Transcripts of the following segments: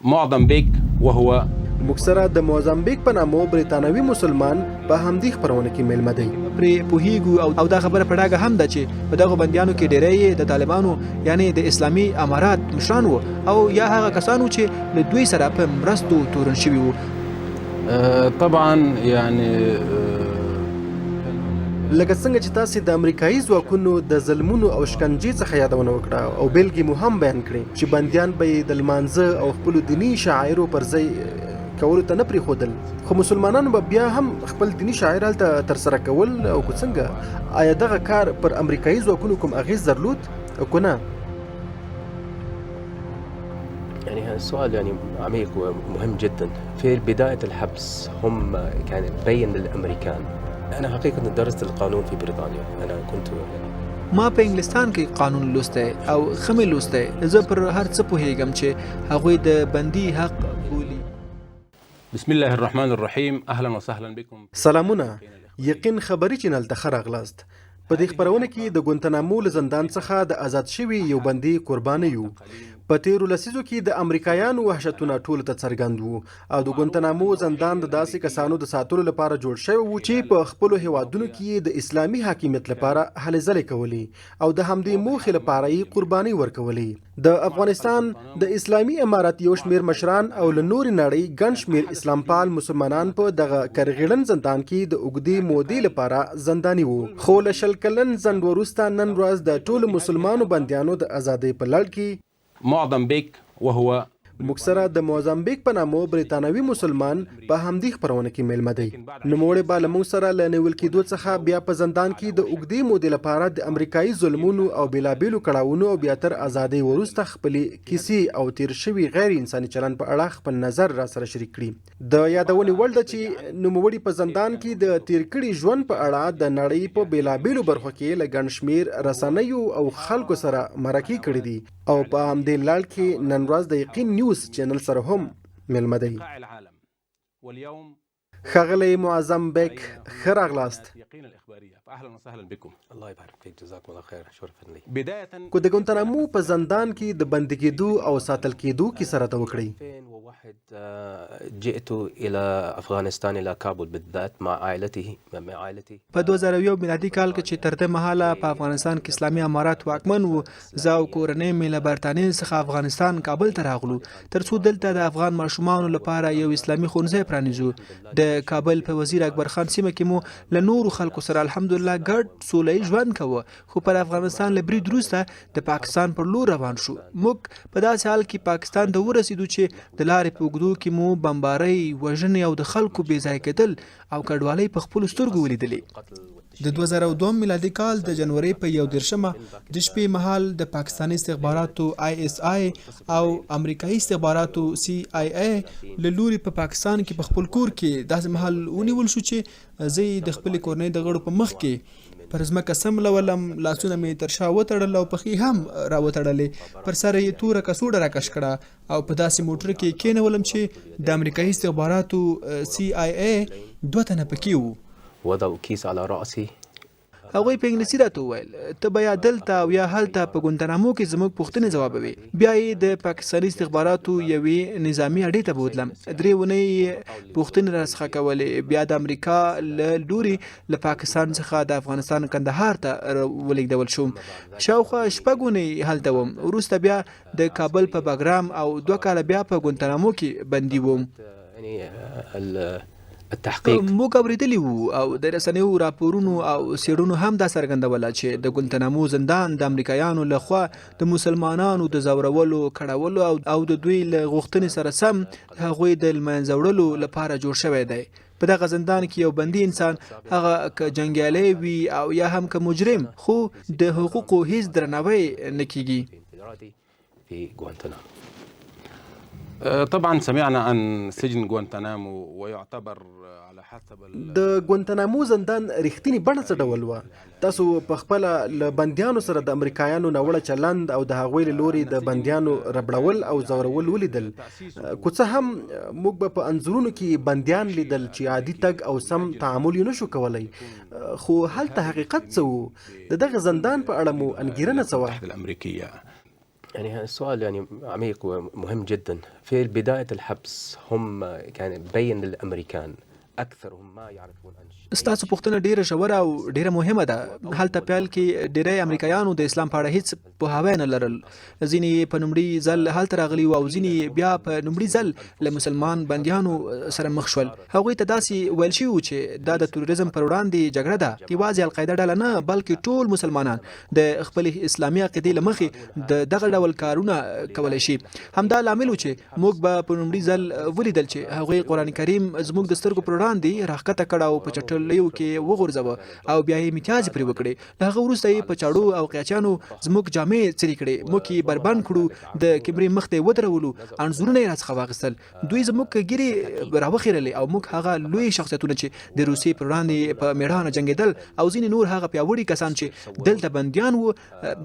معظم بيك وهو موږ سره د موزامبیک په نامو بریتانوي مسلمان په همدې خپرونه کې میلمه دی. پرې پوهیږو او دا خبره په ډاګه هم ده چې په دغه بندیانو کې ډیری د طالبانو یعنی د اسلامي امارات مشران وو او یا هغه کسانو چې له دوی سره په مرستو تورن شوي وو. طبعا يعني لکه څنګه چې تاسو د امریکایي ځواکونو د ظلمونو او شکنجې څخه یادونه وکړه او بیلګې مو هم بیان کړې چې بندیان به یې د لمانځه او خپلو دیني شعایرو پر ځای کولو ته نه پرېښودل، خو مسلمانانو به بیا هم خپل دیني شاعر هلته ترسره کول او که څنګه؟ آیا دغه کار پر امریکایي ځواکونو کوم اغیز درلود او که نه؟ يعني هذا السؤال يعني عميق ومهم جدا. في بداية الحبس هم كان بين للأمريكان. أنا حقيقة درست القانون في بريطانيا. أنا كنت ما په انګلستان کې قانون لوستی او ښه مې لوستی. زه پر هر څه پوهیږم چې هغوی د بندي حق بولي. بسم الله الرحمن الرحيم. اهلا وسهلا بكم. سلامونه، یقین خبري چینل ته ښه راغلاست. په دې خپرونه کې د ګونتنامو له زندان څخه د آزاد شوي یو بندي قرباني یو. په تیرو لسیزو کې د امریکایانو وحشتونه ټولو ته څرګند وو او د ګونتنامو زندان د داسې کسانو د ساتلو لپاره جوړ شوی وو چې په خپلو هیوادونو کې د اسلامي حاکمیت لپاره هلې ځلې کولې او د همدې موخې لپاره یې قرباني ورکولې. د افغانستان د اسلامي امارت یو شمیر مشران او له نورې نړۍ ګڼ شمیر اسلام پال مسلمانان په دغه کرغیړن زندان کې د اوږدې مودې لپاره زنداني وو، خو له شل کلن ځنډ وروسته نن ورځ د ټولو مسلمانو بندیانو د ازادۍ په لړ کې معظم بيك وهو موږ سره د موزامبیک په نامو بریتانوي مسلمان په همدې خپرونه کې میلمه دی. نوموړی به له موږ سره له نیول کېدو څخه بیا په زندان کې د اوږدې مودې لپاره د امریکایي ظلمونو او بېلابېلو کړاوونو او بیا تر ازادۍ وروسته خپلې کیسې او تیر شوي غیر انساني چلند په اړه خپل نظر را سره شریک کړي. د یادونې وړ ده چې نوموړي په زندان کې د تیر کړي ژوند په اړه د نړۍ په بېلابېلو برخو کې له ګڼ شمیر رسنیو او خلکو سره مرکې کړي دي او په همدې لړ کې نن ورځ د یقین نیوز چینل سره هم میلمه دی. ښاغلی معظم بیک، ښه راغلاست. اهلا وسهلا بكم. الله يبارك فيك. جزاكم الله خير. شرفا لي. بداية کو د ګونتنامو په زندان کې د بندي کېدو او ساتل کېدو کیسه راته وکړئ. 2001 جئت الى افغانستان الى کابل بالذات مع عائلتي. په 2001 میلادي کال کې چې تر دې مهاله په افغانستان کې اسلامي امارات واکمن وو، زه او کورنۍ مې له برټانیې څخه افغانستان کابل ته راغلو ترڅو دلته د افغان ماشومانو لپاره یو اسلامي ښوونځی پرانیزو. د کابل په وزیر اکبر خان سیمه کې مو له نورو خلکو سره الحمدلله ګډ سوله ژوند کوه، خو پر افغانستان له برید وروسته د پاکستان پر لور روان شو. موږ په داسې حال کې پاکستان ته ورسېدو چې د لارې په اوږدو کې مو بمبارۍ، وژنې او د خلکو بې ځای کېدل او کډوالۍ په خپلو سترګو ولیدلې. د 2002 میلادي کال د جنوري په 21 د شپې مهال د پاکستاني استخباراتو ISI او امریکایي استخباراتو CIA له لوري په پاکستان کې په خپل کور کې داسې مهال ونیول شو چې زه د خپل کورنۍ د غړو په مخ کې پر ځمکه سملولم، لاسونه مې تر شا وتړل او پښې هم را وتړلې، پر سر یې توره کڅوړه راکش کړه او په داسې موټر کې کېنولم چې د امریکایي استخباراتو CIA 2 تنه پکې وو. وضعوا كيس على رأسي. هغوی په انګلیسي راته وویل ته به یا دلته او یا هلته په ګونتنامو کې زموږ پوښتنې ځوابوي. بیا یې د پاکستاني استخباراتو یوې نظامي اډې ته بوتلم. 3 اونۍ پوښتنې راڅخه کولې. بیا د امریکا له لوري له پاکستان څخه د افغانستان کندهار ته ولېږدول شوم. شاوخوا 6 اونۍ هلته وم. وروسته بیا د کابل په باګرام او 2 کاله بیا په ګونتنامو کې بندي وم. موږ اورېدلي وو او د رسنیو راپورونو او څېړنو هم دا څرګندوله چې د ګونتنامو زندان د امریکایانو لخوا د مسلمانانو د ځورولو، کړولو او د دوی له غوښتنې سره سم هغوی د لمنځه وړلو لپاره جوړ شوی دی. په دغه زندان کې یو بندي انسان هغه که جنګیالی وي او یا هم که مجرم، خو د حقوقو هیڅ درناوی نه کیږي. طبعا سمعنا عن سجن غوانتنامو ويعتبر على حسب د ګونتنامو زندان رښتینی بڼه څه ډول وه؟ تاسو په خپله له بندیانو سره د امریکایانو ناوړه چلند او د هغوی له لوري د بندیانو ربړول او ځورول ولیدل. که څه هم موږ به په انځورونو کې بندیان لیدل چې عادي تګ او سم تعامل یې نشو کولی، خو هلته حقیقت څه و؟ د دغه زندان په اړه مو انګیرنه څه وه؟ يعني هذا السؤال يعني عميق ومهم جدا. في بداية الحبس هم كان بين الأمريكان أكثرهم ما يعرفون عن شيء. ستاسو پوښتنه ډیره ژوره او ډیره مهمه ده. هلته پیل کې ډیری امریکایانو د اسلام په اړه هیڅ پوهاوی نه لرل. ځینې په لومړي ځل هلته راغلي او ځینې بیا په لومړي ځل له مسلمان بندیانو سره مخ شول. هغوی ته داسې ویل شوي چې دا د تروریزم پر وړاندې جګړه ده. یوازې القاعده ډله نه بلکې ټول مسلمانان د خپل اسلامي عقیدې له مخې د دغه ډول کارونه کولی شي. همدا لامل و چې موږ به په لومړي ځل ولیدل چې هغوی قرآن کریم زموږ د سترګو پر وړاندې راښکته کړ او په چټلیو کې وغورځوه او بیا یې امتیازې پرې وکړې. له هغه وروسته یې په چاړو او قیچیانو زموږ جامې څیرې کړې، موږ یې بربند کړو، د کیمرې مخ ته یې ودرولو، انځورونه یې راڅخه واخیستل. دوی زموږ ږیرې راوخیرلې او موږ هغه لوی شخصیتونه چې د روسیې پر وړاندې په میړانه جنګېدل او ځینې نور هغه پیاوړي کسان چې دلته بندیان وو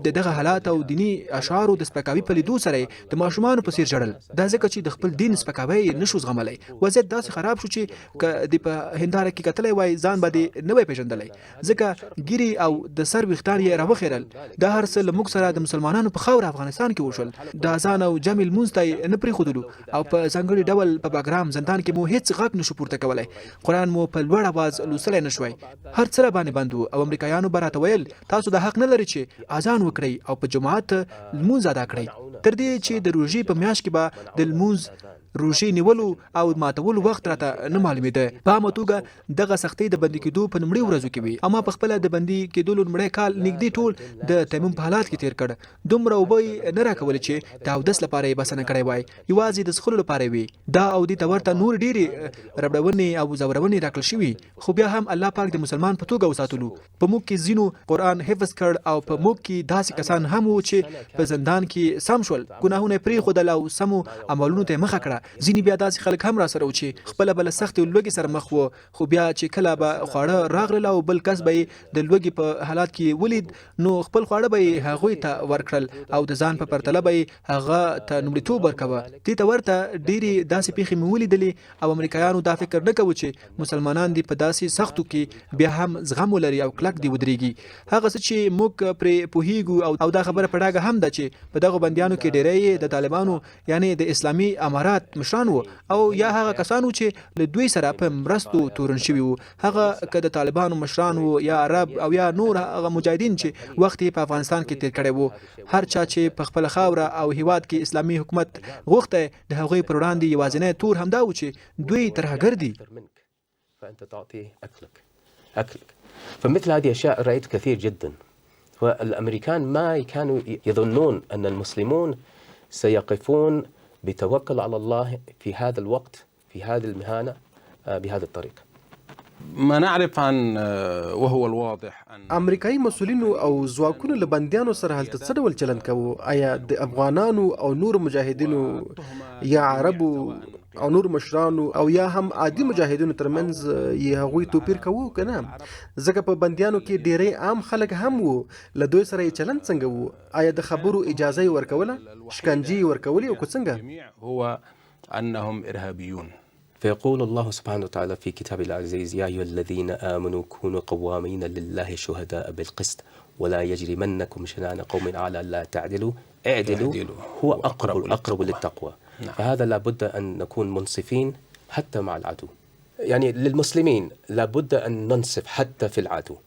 د دغه حالات او دیني اشعارو د سپکاوي په لیدو سره د ماشومانو په څیر ژړل. دا ځکه چې د خپل دین سپکاوی نشو زغملی. وضعیت داسې خراب شو چې که د په هنداره کې کتلی وای ځان به دې نه وای پیژندلی، ځکه ګیري او د سر ویښتان یې راوخیرل. دا هر څه له موږ سره د مسلمانانو په خاوره افغانستان کې وشول. د اذان او جمع لمونځ ته یې نه پرېښودلو او په ځانګړي ډول په باګرام زندان کې مو هیڅ غږ نشو پورته کولی. قرآن مو په لوړ اواز لوستلی نه شوی. هر څه راباندې بند و او امریکایانو به راته ویل تاسو د حق نه لرئ چې اذان وکړئ او په جماعت لمونځ ادا کړئ، تر دې چې د روژې په میاشت کې به د لمونځ روژې نیولو او ماتولو وخت راته نه معلومېده. په عامه توګه دغه سختۍ د بندي کېدو په لومړي ورځو کې وي. اما په خپله د بندي کېدو لومړی کال نږدې ټول د تیمم په حالات کې تیر کړ. دومره اوبه یې نه راکولې چې د اودس لپاره یې بسنه کړی وای، یوازې د څښلو لپاره وي. دا او دې ته ورته نور ډېرې ربړونې او زورونې راکړل شوي، خو بیا هم الله پاک د مسلمان په توګه وساتلو. په موږ کې ځینو قرآن حفظ کړ او په موږ کې داسې کسان هم وو چې په زندان کې سم شول، ګناهونه یې پرېښودل او سمو عملونو ته یې مخه کړه. ځینې بیا داسې خلک هم را سره و چې خپله به له سختې لوږې سره مخ وو، خو بیا چې کله به خواړه راغلل او بل کس به یې د لوږې په حالات کې ولید نو خپل خواړه به یې هغوی ته ورکړل او د ځان په پرتله به یې هغه ته لومړیتوب ورکوه. دې ته ورته ډېرې داسې پیښې مې ولیدلې او امریکایانو دا فکر نه کوو چې مسلمانان دې په داسې سختو کې بیا هم زغم ولري او کلک دې ودرېږي. هغه څه چې موږ پرې پوهیږو او دا خبره په ډاګه هم ده چې په دغو بندیانو کې ډېری د طالبانو یعنی د اسلامي امارات مشران وو او یا هغه کسانو چې له دوی سره په مرستو تورن شوي وو. هغه که د طالبانو مشران وو یا عرب او یا نور هغه مجاهدین چې وخت یې په افغانستان کې تیر کړی وو. هر چا چې په خپله خاوره او هیواد کې اسلامي حکومت غوښتی د هغوی پر وړاندې یوازینی تور همدا و چې دوی ترهګر دي. فأنت تعطيه أكلك. فمثل هذه أشياء رأيت كثير جدا. والأمريكان ما كانوا يظنون أن المسلمون سيقفون بتوكل على الله في هذا الوقت في هذه المهانة بهذه الطريقة. ما نعرف عن وهو الواضح أن امریکایي مسؤلینو او ځواکونو له بندیانو سره هلته څه ډول چلند کوو؟ آیا د افغانانو او نور مجاهدینو یا عربو او نور مشرانو او یا هم عادي مجاهدینو ترمنځ یې هغوی توپیر کوو که نه؟ ځکه په بندیانو کې ډېری عام خلک هم وو، له دوی سره یې چلند څنګه وو؟ آیا د خبرو اجازه یې ورکوله؟ شکنجې یې ورکولې او که څنګه؟ هو أنهم إرهابيون. فيقول الله سبحانه وتعالى في كتابه العزيز: يا أيها الذين آمنوا كونوا قوامين لله شهداء بالقسط ولا يجرمنكم شنآن قوم على ألا تعدلوا اعدلوا هو أقرب للتقوى. فهذا لابد أن نكون منصفين حتى مع العدو. يعني للمسلمين لابد أن ننصف حتى في العدو.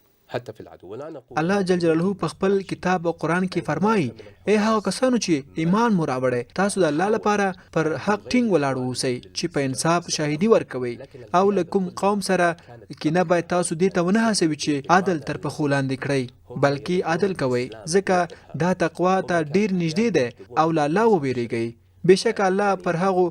الله جل جلاله په خپل کتاب او قرآن کې فرمایي: ای هغه کسانو چې ایمان مو راوړی، تاسو د الله لپاره پر حق ټینګ ولاړ اوسئ چې په انصاف شاهدي ورکوئ او له کوم قوم سره کینه باید تاسو دې ته ونه هڅوئ چې عدل تر پښو لاندې کړئ، بلکې عدل کوئ، ځکه دا تقوا ته ډیر نږدې ده او له الله وویریږئ. بېشکه الله پر هغو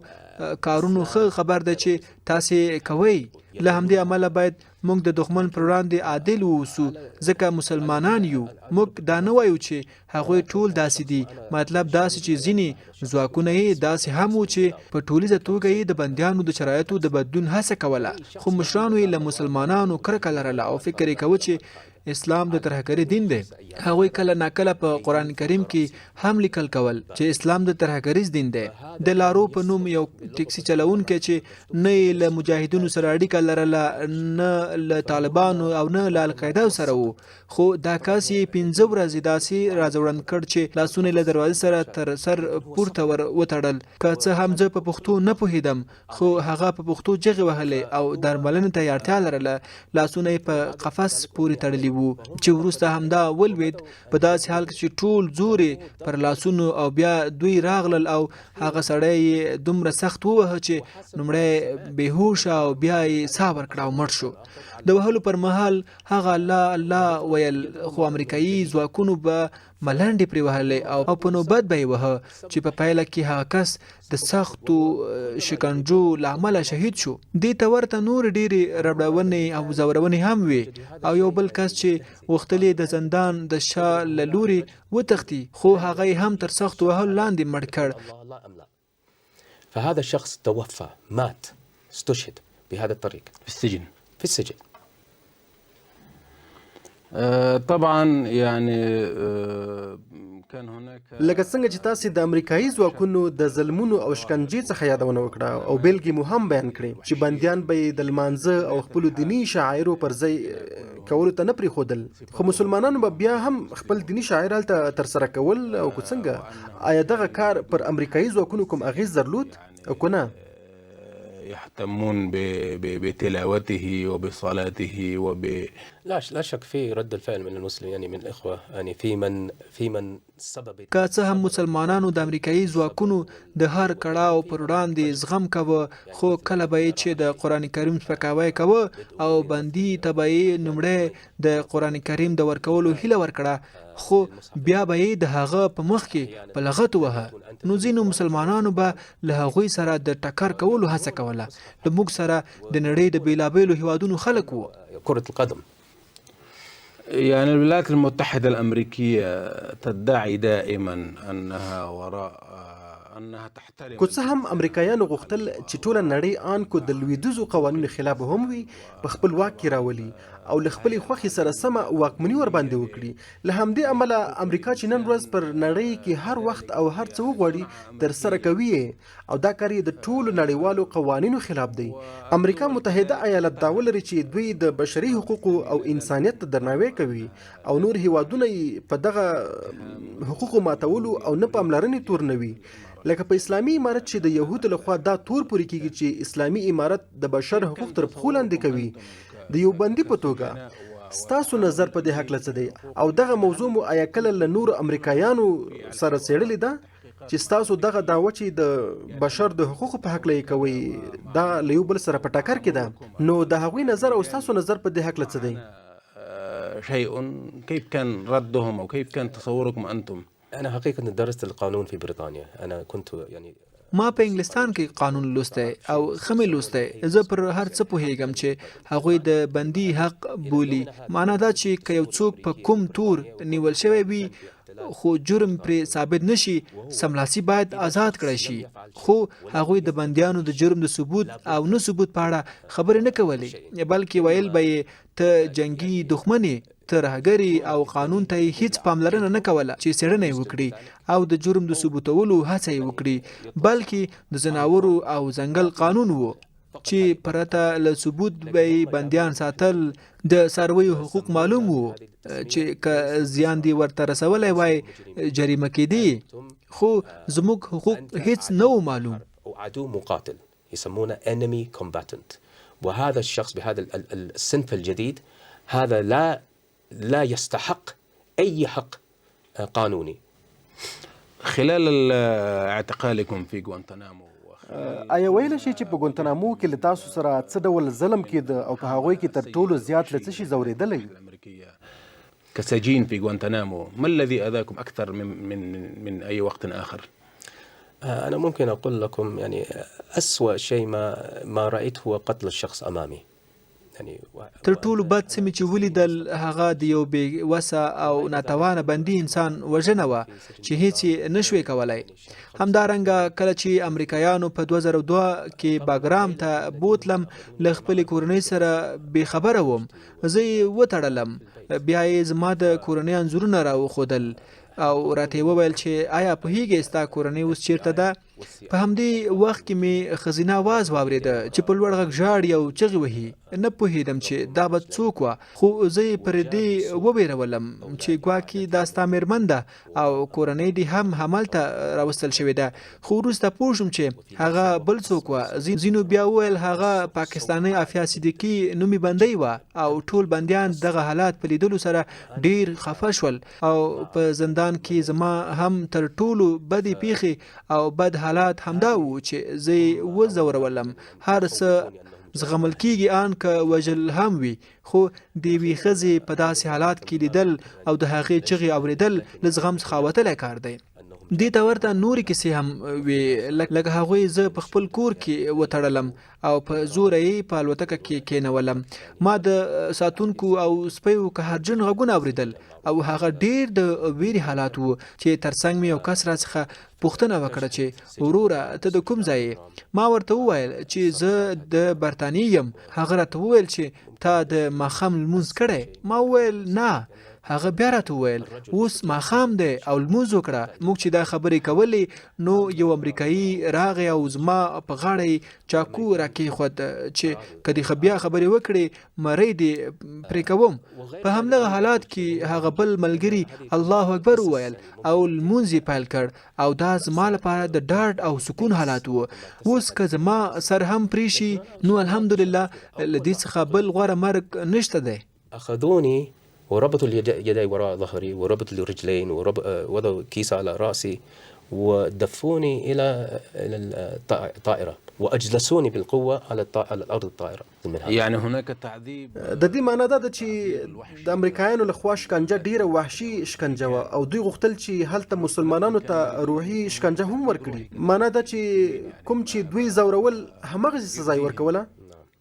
کارونو ښه خبر ده چې تاسې کوئ. له همدې امله باید موږ د دښمن پر وړاندې عادل واوسو، ځکه مسلمانان یو. موږ دا نه وایو چې هغوی ټول داسې دي، مطلب داسې چې ځینې ځواکونه یې داسې هم وو چې په ټولیزه توګه یې د بندیانو د شرایطو د بدلون هڅه کوله، خو مشرانو یې له مسلمانانو کرکه لرله او فکر یې کوه چې اسلام د ترهګرۍ دین دی. هغوی کله ناکله په قرآن کریم کې هم لیکل کول چې اسلام د ترهګریز دین دی. د لارو په نوم یو ټیکسي چلونکی چې نه یې له مجاهدینو سره اړیکه لرله، نه له طالبانو او نه له القاعده سره و، خو دا کس یې 15 ورځې داسې راځوړند کړ چې لاسونه له دروازې سره تر سر پورته ور وتړل. که څه هم زه په پښتو نه پوهېدم، خو هغه په پښتو جغې وهلې او درملنې ته یې اړتیا لرله. لاسونه یې په قفس پورې تړلي وو چې وروسته همدا ولوېد. په داسې حال کې چې ټول زور یې پر لاسونو او بیا دوی راغلل او هغه سړی یې دومره سخت ووهه چې لومړی بېهوشه او بیا یې ساه ورکړه او مړ شو. د وهلو پر مهال هغه الله الله ویل، خو امریکایي ځواکونو به ملنډې پرې وهلې او په نوبت به یې وهه چې په پایله کې هغه کس د سختو شکنجو له امله شهید شو. دې ته ورته نور ډېرې ربړونې او ځورونې هم وې او یو بل کس چې غوښتل د زندان د شا له لوري وتښتي، خو هغه یې هم تر سختو وهلو لاندې مړ کړ. فهذا الشخص توفى، مات، استشهد بهذا الطريق في السجن. طبعا يعني كان هناك لکه څنګه چې تاسو د امریکایي ځواکونو د ظلمونو او شکنجې څخه یادونه وکړه او بیلګې مو هم بیان کړې چې بندیان به یې د لمانځه او خپلو دیني شاعرو پر ځای کولو ته نه پرېښودل، خو مسلمانانو به بیا هم خپل دیني شاعر هلته ترسره کول. او که څنګه آیا دغه کار پر امریکایي ځواکونو کوم اغیز درلود او که نه؟ يهتمون بتلاوته وبصلاته لا شك في رد الفعل من المسلمين، يعني من الإخوة، يعني في من سبب. که څه هم مسلمانانو د امریکایي ځواکونو د هر کړاو پر وړاندې زغم کوه، خو کله به یې چې د قرآن کریم سپکاوی کوه او بندي ته به یې لومړی د قرآن کریم د ورکولو هیله ورکړه، خو بیا به یې د هغه په مخ کې په لغت ووهه. نو ځینو مسلمانانو به له هغوی سره د ټکر کولو هڅه کوله. له موږ سره د نړۍ د بیلابیلو هیوادونو خلک وو. كرة القدم، يعني الولايات المتحدة الأمريكية تدعي دائما أنها وراء أنها تحترم. که څه هم امریکایانو غوښتل چې ټوله نړۍ آن کو د لویدیځو قوانینو خلاف هم وي په خپل واک کې راولي او له خپلې خوښې سره سمه واکمني ورباندې وکړي. له همدې امله امریکا چې نن ورځ پر نړۍ کې هر وخت او هر څه وغواړي ترسره کوي او دا کار یې د ټولو نړیوالو قوانینو خلاف دی. امریکا متحده ایالات دا ولري چې دوی د بشري حقوقو او انسانیت ته درناوی کوي او نور هیوادونه یې په دغه حقوقو ماتولو او نه پاملرنې تور نه وي. لکه په اسلامي امارت چې د یهودو لخوا دا تور پورې کیږي چې اسلامي امارت د بشر حقوق تر پښو لاندې کوي. د یو بندي په توګه ستاسو نظر په دې هکله څه دی او دغه موضوع مو آیا کله له نورو امریکایانو سره څېړلې ده چې ستاسو دغه دعوه چې د بشر د حقوقو په هکله یې کوئ دا له یو بل سره په ټکر کې ده؟ نو د هغوی نظر او ستاسو نظر په دې هکله څه دی؟ شيء كيف كان ردهم أو كيف كان تصوركم أنتم؟ أنا حقيقة درست القانون في بريطانيا. أنا كنت يعني ما په انګلستان کې قانون لوستی او خمې لوستی. زه پر هر څه پوهیږم چې هغوی د بندي حق بولي. معنا دا چې که یو څوک په کوم تور نیول شوی وي خو جرم پرې ثابت نشي، سملاسي باید آزاد کړی شي. خو هغوی د بندیانو د جرم د ثبوت او نه ثبوت په اړه خبرې نه کولې، بلکې ویل به یې ته جنگي دښمنې، ته رهګري او قانون ته یې هیڅ پاملرنه نه کوله چې څېړنه یې وکړي او د جرم د ثبوتولو هڅه یې وکړي، بلکې د ځناورو او ځنګل قانون وو چې پرته له ثبوت به یې بندیان ساتل. د څارویو حقوق معلوم وو چې که زیان دی ورته رسولی وای جریمه کېدی، خو زموږ حقوق هیڅ نه و معلوم. عدو مقاتل يسمونه enemy combatant، وهذا الشخص بهذا الصنف الجديد هذا لا يستحق أي حق قانوني. خلال اعتقالكم في غوانتنامو آیا ویل شي چې په ګوانتنامو کې له تاسو سره څه ډول ظلم کېده او په هغوی کې تر ټولو زیات له څه شي ځورېدلی؟ كسجين في غوانتنامو ما الذي أذاكم أكثر من أي وقت آخر؟ أنا ممكن أقول لكم يعني أسوأ شيء ما رأيته هو قتل الشخص أمامي. تر ټولو بد څه مې چې ولیدل هغه د یو بې وسه او ناتوانه بندي انسان وژنه وه چې هیڅ یې نشوی کولی. همدارنګه کله چې امریکایانو په 2002 کې باګرام ته بوتلم له خپلې کورنۍ سره بېخبره وم، زه یې وتړلم، بیا یې زما د کورنۍ انځورونه راوښودل او راته وویل چې آیا پوهیږې ستا کورنۍ اوس چیرته ده؟ په همدې وخت کې مې ښځینه आवाज واورېده چې په لوړ غږ ژاړي او چغې وهي. نه پوهېدم چې دا به څوک وه، خو زه یې پر دې وویرولم چې ګواکې دا ستا مېرمن ده او کورنۍ دې هم همالته راوستل شوې ده. خو وروسته پوه شوم چې هغه بل څوک وه. ځینو بیا وویل هغه پاکستانۍ عافیه صدیقي نومي بندۍ وه او ټول بندیان دغه حالات په لیدلو سره ډېر خفه شول او په زندان کې زما هم تر ټولو بدې پیښې او بد حالات همدا وو چې زه یې وځورولم. هر څه زغمل کېږي ان که وژل هم وي، خو د یوې ښځې په داسې حالات کې لیدل او د هغې چغې اورېدل له زغم څخه وتلی کار دی. دې ته ورته نورې کیسې هم وې، لکه هغوی زه په خپل کور کې وتړلم او په زوره یې په الوتکه کې کېنولم. ما د ساتونکو او سپیو قهرجن غږونه اورېدل او هغه ډېر د ویرې حالات وو چې ترڅنګ مې یو کس راڅخه پوښتنه وکړه چې وروره ته د کوم ځای یې؟ ما ورته وویل چې زه د برطانیې یم. هغه راته وویل چې تا د ماښام لمونځ کړی؟ ما وویل نه. هغه بیا راته وویل اوس ماښام دی او لمونځ وکړه. موږ چې دا خبرې کولې نو یو امریکایي راغی او زما په غاړه یې چاقو راکېښود چې که دې بیا خبرې وکړې مرۍ دې پرې کوم. په همدغه حالات کې هغه بل ملګري الله اکبر وویل او لمونځ یې پیل کړ او دا زما لپاره د ډاډ او سکون حالات وو. اوس که زما سر هم پرې شي نو الحمدلله له دې څخه بل غوره مرګ نشته دی. أخذوني وربطوا يدي وراء ظهري وربطوا الرجلين ووضعوا كيس على رأسي ودفوني إلى الطائرة وأجلسوني بالقوة على الأرض الطائرة. يعني هناك تعذيب. د دې معنی دا ده چې د امریکایانو لخوا شکنجه ډیره وحشي شکنجه وه او دوی غوښتل چې هلته مسلمانانو ته روحي شکنجه هم ورکړي. معنی دا چې کوم چې دوی زورول همغه سزا یې ورکوله.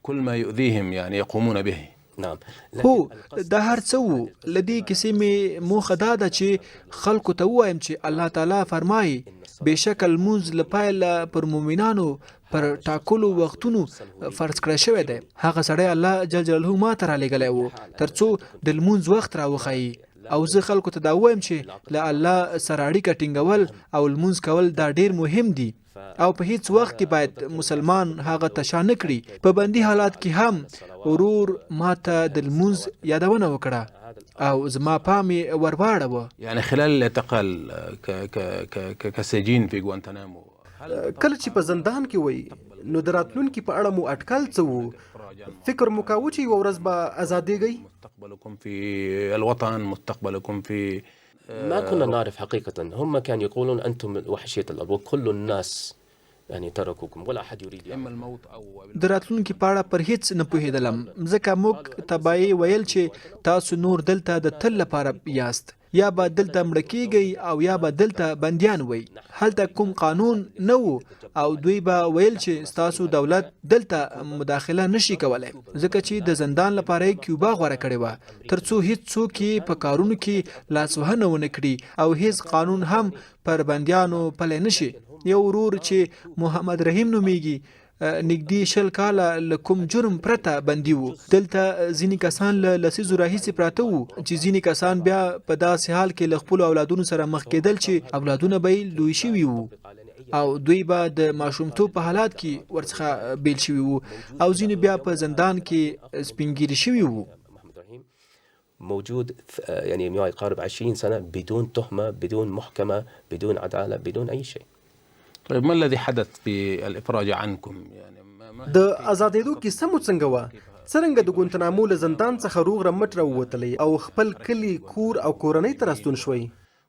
كل ما يؤذيهم يعني يقومون به. هو دا هر څه وو. له دې کیسې مې موخه دا ده چې خلکو ته ووایم چې الله تعالی فرمایي بېشکه لمونځ له پیله پر مؤمنانو پر ټاکلو وختونو فرض کړی شوی دی. هغه سړی الله جل جلاله ما ته رالیږلی و تر څو د لمونځ وخت راوښیي او زه خلکو ته دا ووایم چې له الله سره اړیکه ټینګول او لمونځ کول دا ډېر مهم دي او په هیڅ وخت کې باید مسلمان هغه ته شا نه کړي. په بندي حالات کې هم ورور ما ته د لمونځ یادونه وکړه او زما پام یې ورواړوه. يعني خلال الاعتقال كسجين في غوانتنامو کله چې په زندان کې وای نو د راتلونکي په اړه مو اټکل څه وو؟ فکر مو کاوه چې یوه ورځ به ازادېږئ؟ مستقبلكم في الوطن، مستقبلكم في ما كنا نعرف حقيقة. هم كانوا يقولون أنتم وحشية الأرض وكل الناس يعني تركوكم ولا أحد يريد اما الموت او د راتلونکي په اړه پر هیڅ نه پوهېدلم ځکه موږ تبایي ویل چې تاسو نور دلته د تل لپاره یاست، یا به دلته مړه کیږئ او یا به دلته بندیان وئ. هلته کوم قانون نه و او دوی به ویل چې ستاسو دولت دلته مداخله نشي کولی ځکه چې د زندان لپاره یې کیوبا غوره کړې وه تر څو هیڅ څوک یې په کارونو کې لاسوهنه ونه کړي او هیڅ قانون هم پر بندیانو پلی نشي. یو ورور چې محمد رحیم نومیږي نږدې 20 کاله له کوم جرم پرته بندي وو. دلته ځینې کسان له لسیزو راهیسې پراته وو چې ځینې کسان بیا په داسې حال کې له خپلو اولادونو سره مخ کېدل چې اولادونه به یې لوی شوي وو او دوی به د ماشومتوب په حالات کې ورڅخه بیل شوي وو او ځینې بیا په زندان کې سپینګیري شوي وو. موجود يعني ما يقارب 20 سنة بدون تهمة، بدون محكمة، بدون عدالة، بدون أي شيء. طيب ما الذي حدث في الافراج عنكم؟ يعني د ازادېدو کیسه مو څنګه وه؟ څرنګه د ګوانتنامو له زندان څخه روغ رمټ راووتلی او خپل کلی کور او کورنۍ ته راستون شوئ؟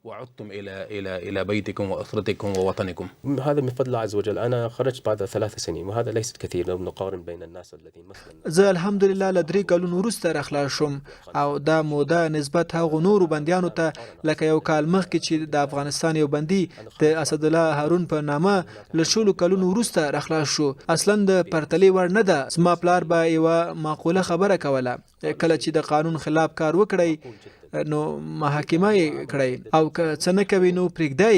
وعدتم إلى بيتكم وأسرتكم ووطنكم؟ هذا من فضل الله عز وجل. أنا خرجت بعد 3 سنين وهذا ليست كثير لو نقارن بين الناس الذين مثلنا. زه الحمدلله له 3 کلونو وروسته راخلاص شوم او دا موده نسبت هغو نورو بندیانو ته لکه یو کال مخکې چې د افغانستان یو بندي د اسدالله هارون په نامه له 16 کلونو وروسته راخلاص شو. اصلا د پرتلې وړ نه ده. زما پلار به یوه معقوله خبره کوله، کله چې د قانون خلاف کار وکړی نو محاکمه یې کړی او که څه نه کوي نو پرېږدی،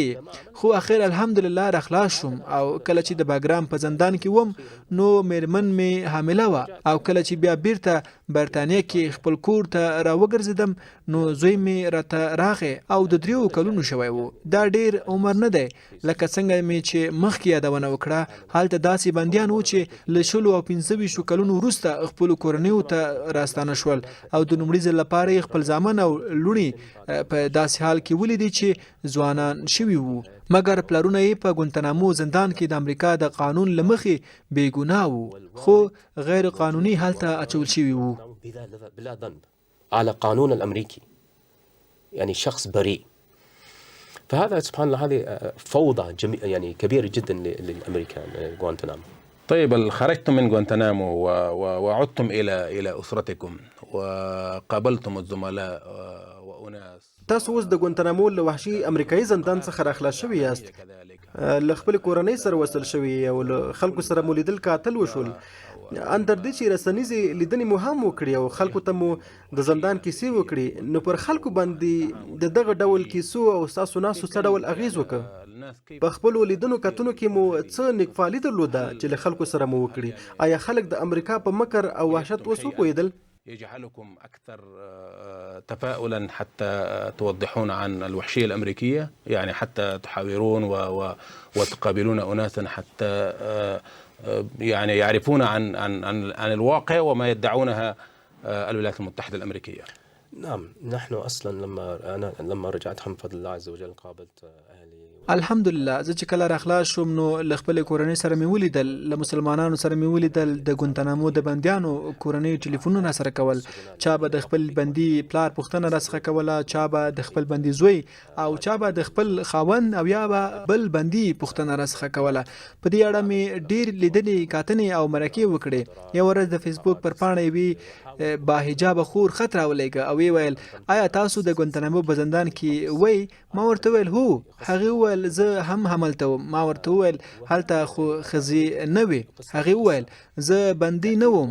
خو اخر الحمدلله راخلاص شوم. او کله چې د باګرام په زندان کې وم نو میرمن مې حامله وه او کله چې بیا بیرته برطانیه کې خپل کور ته راوګرځېدم نو زوی مې راته راغی او د 3 کلونو شوی و. دا ډیر عمر نه دی لکه څنګه مې چې مخکې یادونه وکړه. هلته داسې بندیان و چې له 20 او 25 کلونو وروسته خپلو کورنیو ته راستانه شول او د لومړي ځل لپاره یې خپل زامن او لوڼي په داسې حال کې ولیدي چې ځوانان شوي وو، مګر پلرونه یې په ګونتنامو زندان کې د امریکا د قانون له مخې بېګناه وو، خو غیر قانوني هلته اچول شوي وو. بلا ذنب على قانون الأمريكي، يعني شخص بريء. فهذا سبحان الله هذه فوضى يعني كبيرة جدا للأمريكان غوانتنامو. طيب، خرجتم من غوانتنامو وعدتم إلى أسرتكم وقابلتم الزملاء وأناس. تاسو اوس د ګونتنامو له وحشي امریکایي زندان څخه راخلاص شوي یاست، له خپل کورنۍ سره وصل شوي او له خلکو سره مو لیدل کاتل وشول. ان تر دې چې رسنیزې لیدنې مو هم وکړي او خلکو ته مو د زندان کیسې وکړي، نو پر خلکو باندې د دغه ډول کیسو او ستاسو ناسو څه ډول اغیز وکړ؟ په خپلو لیدنو کتنو کې مو څه نیکفالي درلوده چې له خلکو سره مو وکړي؟ آیا خلک د امریکا په مکر او وحشت اوس وپوهېدل؟ يجعلكم أكثر تفاؤلا حتى توضحون عن الوحشية الأمريكية، يعني حتى تحاورون وتقابلون أناسا حتى يعني يعرفون عن الواقع وما يدعونها الولايات المتحدة الأمريكية. نعم، نحن أصلا لما رجعت من فضل الله عز وجل قابلت أهلي. الحمدلله زه چې کله راخلاص شوم نو له خپلې کورنۍ سره مې ولیدل، له مسلمانانو سره مې ولیدل، د ګونتنامو د بندیانو کورنۍ ټلیفونونه راسره کول، چا به د خپل بندي پلار پوښتنه راڅخه کوله، چا به د خپل بندي زوی او چا به د خپل خاوند او یا به بل بندي پوښتنه راڅخه کوله. په دې اړه مې ډېر لیدنې کاتنې او مرکې وکړې. یو ورځ د فیسبوک پر پاڼه یوې باحجابه خور خط راولېږه او ویې ویل آیا تاسو د ګونتنامو په زندان کې وئ؟ ما ورته ویل هو. هغې وویل زه هم هملته وم. ما ورته وویل هلته خو ښځې نه وې. هغې وویل زه بندي نه وم،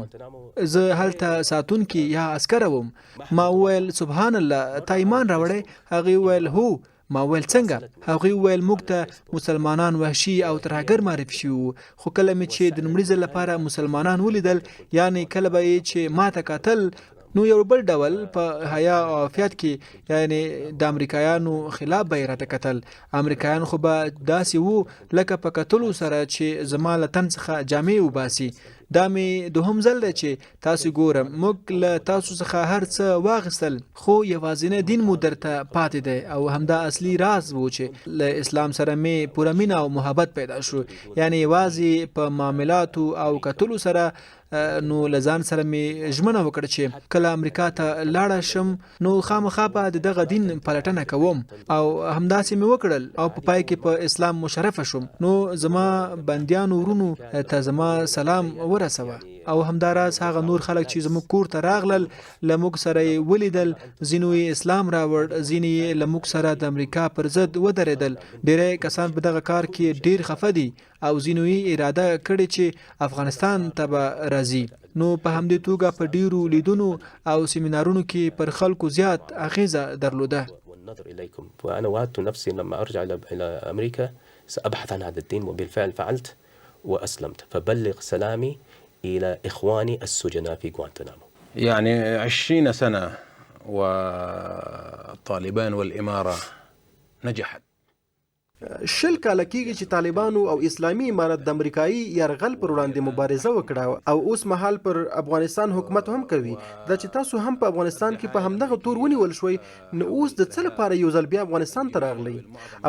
زه هلته ساتونکي یا عسکره وم. ما وویل سبحان الله، تا ایمان راوړی؟ هغې وویل هو. ما ویل څنګه؟ هغوی ویل موږ ته مسلمانان وحشي او ترهګر معرفي شوي وو، خو کله مې چې د لومړي ځل لپاره مسلمانان ولیدل، یعنې کله به یې چې ما ته کتل نو یو بل ډول په حیا او عافیت کې، یعنی د امریکایانو خلاف به یې راته کتل. امریکایان خو به داسې وو لکه په کتلو سره چې زما له تن څخه جامې وباسي. دا مې دوهم ځل دی چې تاسو ګورم، موږ له تاسو څخه هر څه واخیستل، خو یوازینی دین مو درته پاتې دی او همدا اصلي راز و چې له اسلام سره مې پوره مینه او محبت پیدا شو. یعنی یوازې په معاملاتو او کتلو سره نو لزان سره می ژمنه وکړه چې کله امریکا ته لاړه شم نو خامخا به دغه دین پلټنه کوم او همداسې می وکړل او په پای کې په اسلام مشرفه شوم. نو زما بندیانو ورونو ته زما سلام ورسوه او همداراز هغه نور خلک چې زموږ کور ته راغلل، له موږ سره یې ولیدل، ځینو یې اسلام راوړ، ځینې یې له موږ سره د امریکا پر ضد ودرېدل. ډېری کسان په دغه کار کې ډېر خفه دي او ځینو یې اراده کړې چې افغانستان ته به راځي. نو په همدې توګه په ډیرو لیدونو او سیمینارونو کې پر خلکو زیات اغیزه درلوده. وانا وعدت نفسي لما ارجع الى امريكا سابحث عن هذا الدين، وبالفعل فعلت واسلمت. فبلغ سلامي الى اخواني السجناء في غوانتنامو. يعني 20 سنة والطالبان والإمارة نجحت. شل کاله کېږي چې طالبانو او اسلامي امارت د امریکایي یرغل پر وړاندې مبارزه وکړه او اوس مهال پر افغانستان حکومت هم کوي. دا چې تاسو هم په افغانستان کې په همدغه تور ونیول شوي، نو اوس د څه لپاره یو ځل بیا افغانستان ته راغلی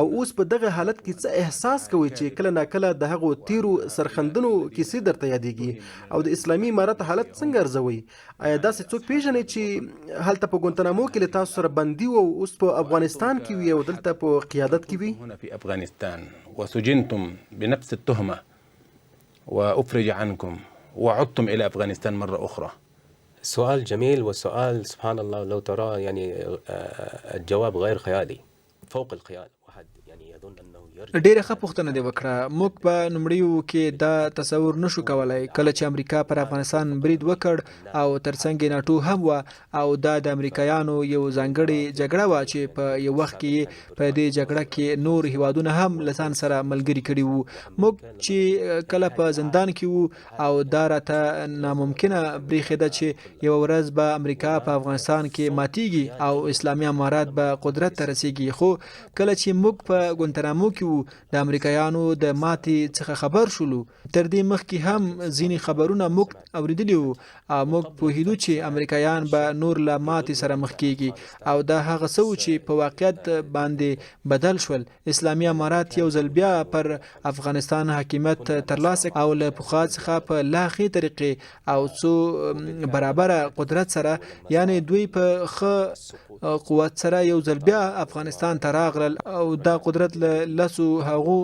او اوس په دغه حالت کې څه احساس کوي چې کله ناکله د هغو تیرو سرخندنو کیسې درته یادېږي او د اسلامي امارت حالت څنګه ارزوي؟ آیا داسې څوک پیژنئ چې هلته په ګوانتانامو کې له تاسو سره بندي و او اوس په افغانستان کې وي او دلته په قیادت کې وي؟ هنا في أفغانستان وسجنتم بنفس التهمة وأفرج عنكم وعدتم إلى أفغانستان مرة أخرى. سؤال جميل وسؤال سبحان الله لو ترى يعني الجواب غير خيالي فوق الخيال. واحد يعني يظن أنه ډیره ښه پوښتنه دی وکړه. موږ په نومړیو کې دا تصور نشو کولای کله چې امریکا پر افغانستان برید وکړ او ترڅنګ ناټو هم و او دا د امریکایانو یو ځانګړې جګړه وه چې په یو وخت کې په دې جګړه کې نور هیوادونه هم له ځان سره ملګري کړي وو. موږ چې کله په زندان کې وو او دا راته ناممکنه برېښېده چې یوه ورځ به امریکا په افغانستان کې ماتیږي او اسلامي امارات به قدرت ته رسیږي. خو کله چې موږ په ګوانتانامو کې د امریکایانو د ماتې څخه خبر شولو، تر دې مخکې هم ځینې خبرونه موږ اوریدلي وو او موږ پوهېدو چې امریکایان به نور له ماتې سره مخ کیږي او دا هغه څه و چې په واقعیت باندې بدل شول. اسلامي امارات یو ځل بیا پر افغانستان حاکمیت ترلاسه او له پخوا څخه په لا ښې طریقې او څو برابره قدرت سره، یعنی دوی په ښه قوت سره یو ځل بیا افغانستان ته راغلل او دا قدرت له لسو هغو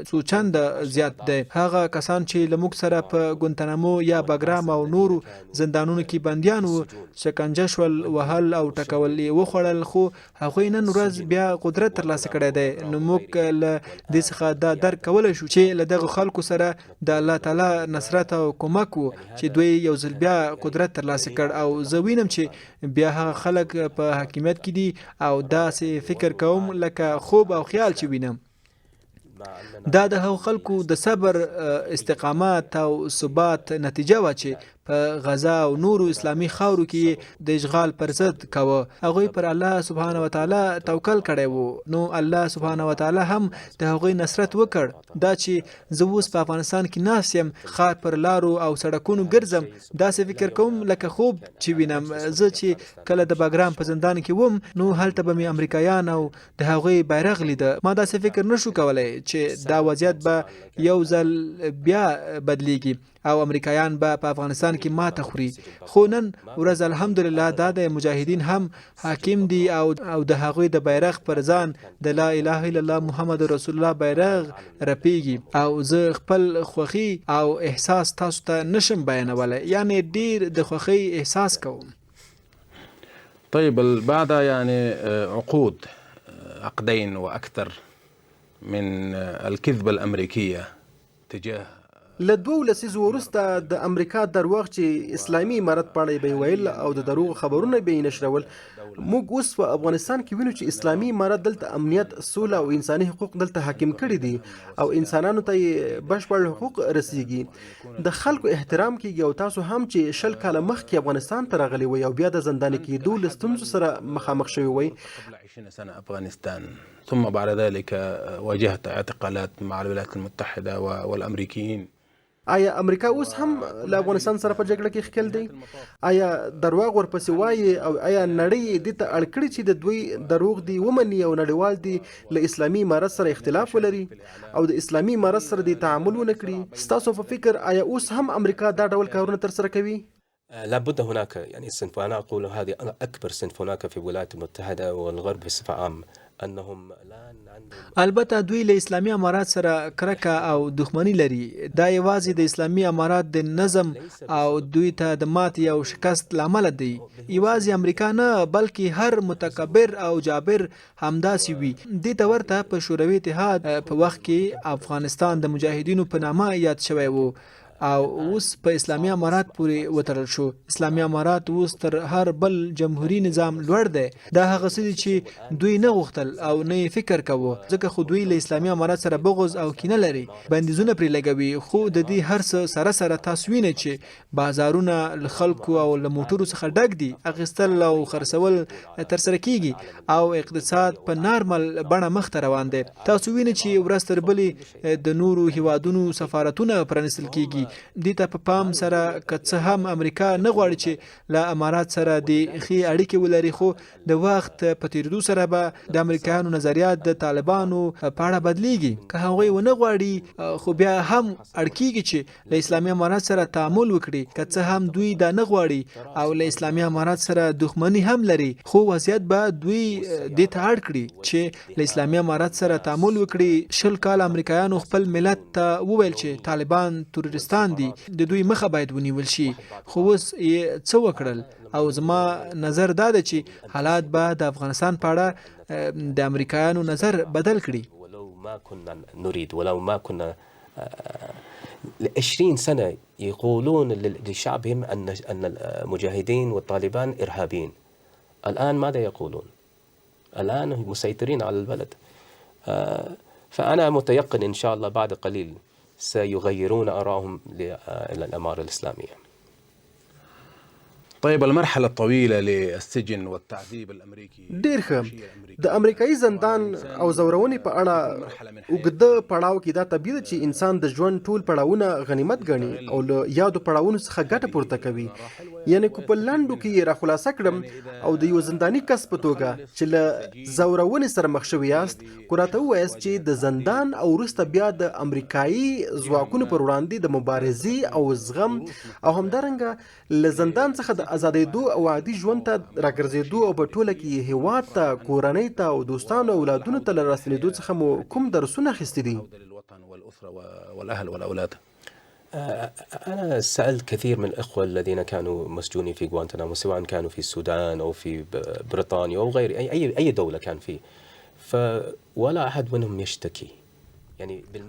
څو چنده زیات دی. هغه کسان چې له موږ سره په ګوانتانامو یا بګرام او نورو زندانونو کې بندیان وو، شکنجه شول، وهل او ټکول یې وخوړل، خو هغوی نن ورځ بیا قدرت ترلاسه کړی دی. نو موږ له دې څخه دا درک کولی شو چې له دغه خلکو سره د الله تعالی نصرت او کومک و چې دوی یو ځل بیا قدرت ترلاسه کړ او زه وینم چې بیا هغه خلک په حاکمیت کې دي او داسې فکر کوم لکه خوب او خیال چې وینم. دا د هغو خلکو د صبر، استقامت او ثبات نتیجه وه چې په غزا او نورو اسلامي خاورو کې د اشغال پر ضد کوه. هغوی پر الله سبحانه وتعالی توکل کړی وو، نو الله سبحانه وتعالی هم د هغوی نصرت وکړ. دا چې زه اوس په افغانستان کې ناست یم، ښار پر لارو او سړکونو ګرځم، داسې فکر کوم لکه خوب چې وینم. زه چې کله د بګرام په زندان کې وم، نو هلته به مې امریکایان او د هغوی بیرغ لیده. ما داسې فکر نشو کولی چې دا وضعیت به یو ځل بیا بدلیږي او امریکایان به په افغانستان کې ماته خوري. خو نن ورځ الحمدلله دا د مجاهدین هم حاکم دي او د هغوی د بیرغ پر ځان د لا اله الا الله محمد رسول الله بیرغ رپیږي او زه خپل خوښي او احساس تاسو ته نشم بیانولی، یعنی ډیر د خوښۍ احساس کوم. طيب بعد يعني عقدين وأكثر من الكذبة الأمريكية تجاه له 2 لسیزو وروسته د امریکا درواغ چې اسلامي امارت په اړه به ویل او د دروغ خبرونه به نشرول، موږ اوس په افغانستان کې وینو چې اسلامي امارت دلته امنیت، سوله او انساني حقوق دلته حاکم کړي دي او انسانانو ته بشپړ حقوق رسیږي، د خلکو احترام کیږي او تاسو هم چې 10 کاله مخکې افغانستان ته راغلي وي او بیا د زندان کېدو له ستونزو سره مخامخ شوي وي. قبل 20 سنة أفغانستان ثم بعد ذلك واجهت اعتقالات مع الولايات المتحدة والأمريكيين. آیا امریکا اوس هم له افغانستان سره په جګړه کې ښکېل دی؟ آیا درواغ ورپسې وایي او آیا نړۍ دې ته اړ کړي چې د دوی دروغ دي ومني او نړیوال دي له اسلامي امارت سره اختلاف ولري او د اسلامي امارت سره دې تعامل ونه کړي؟ ستاسو په فکر آیا اوس هم امریکا دا ډول کارونه ترسره کوي؟ لابد هناك يعني صنف، وأنا أقول هذه أكبر صنف هناك في الولايات المتحدة والغرب بصفة عامة، أنهم الآن البته دوی له اسلامي امارات سره کرکه او دښمنی لري. دا یوازې د اسلامي امارات د نظم او دوی ته د ماتې او شکست لامل دی. یوازې امریکا نه بلکې هر متکبر او جابر همداسې وي. دې ته ورته په شوروي اتحاد په وخت کې افغانستان د مجاهدینو په نامه یاد شوی وو. او اوس په اسلامي امارات پورې وتړل شو. اسلامي امارات اوس تر هر بل جمهوریت نظام لوړ دی. دا هغه څه دي چې دوی نه غوښتل او نه فکر کوو، ځکه خو دوی له اسلامي امارات سره بغض او کینه لري، بندیزونه پرې لګوي. خو د دې هر څه سره سره تاسو وینئ چې بازارونه له خلکو او له موټرو څخه ډک دي، اخیستل او خرڅول ترسره کیږي او اقتصاد په نارمل بڼه مخ ته روان دی. تاسو وینئ چې ورځ تر بلې د نورو هیوادونو سفارتونه پرانیستل کیږي. دې ته په پام سره که څه هم امریکا نه غواړي چې له امارات سره د ښې اړیکې ولري، خو د وخت په تیریدو سره به د امریکایانو نظریات د طالبانو په اړه بدلیږي. که هغوی ونه غواړي خو بیا هم اړ کیږي چې له اسلامي امارات سره تعامل وکړي. که څه هم دوی دا نه غواړي او له اسلامي امارات سره دښمني هم لري، خو وضعیت به دوی دې ته اړ کړي چې له اسلامي امارات سره تعامل وکړي. 20 کال امریکایانو خپل ملت ته وویل چې طالبان تروریستان دي، د دوی مخه باید ونیول شي، خو اوس یې څه وکړل؟ او زما نظر دا ده چې حالات به د افغانستان په اړه د امریکایانو نظر بدل کړي. ولو ما كنا نريد ولو ما كنا 20 سنة يقولون لشعبهم أن المجاهدين والطالبان إرهابيين. الآن ماذا يقولون؟ الآن مسيطرين على البلد. فأنا متيقن إن شاء الله بعد قليل سيغيرون آراءهم إلى الأمارة الإسلامية. طيب المرحلة الطويلة للسجن والتعذيب الأمريكي ډیر ښه. د امریکایي زندان او زورونې په اړه اوږده پړاو کې دا طبیعي ده چې انسان د ژوند ټول پړاوونه غنیمت ګڼي او له یادو پړاوونو څخه ګټه پورته کوي. یعنی که په لنډو کې یې راخلاصه کړم او د یو زنداني کس په توګه چې له زورونې سره مخ شوي یاست، خو راته ووایاست چې د زندان او وروسته بیا د امریکایي ځواکونو پر وړاندې د مبارزې او زغم او همدارنګه له زندان څخه د آزادېدو او عادي ژوند ته راګرځېدو او په ټوله کې هیواد ته، کورنۍ ته او دوستانو او اولادونو ته له راستنېدو څخه مو کوم درسونه اخیستي دي؟ للوطن والأسرة والأهل والأولاد. أنا سألت كثير من الإخوة الذين كانوا مسجونين في غوانتنامو، سواء كانوا في السودان أو في بريطانيا أو غير أي دولة كان فيه، ولا أحد منهم يشتكي.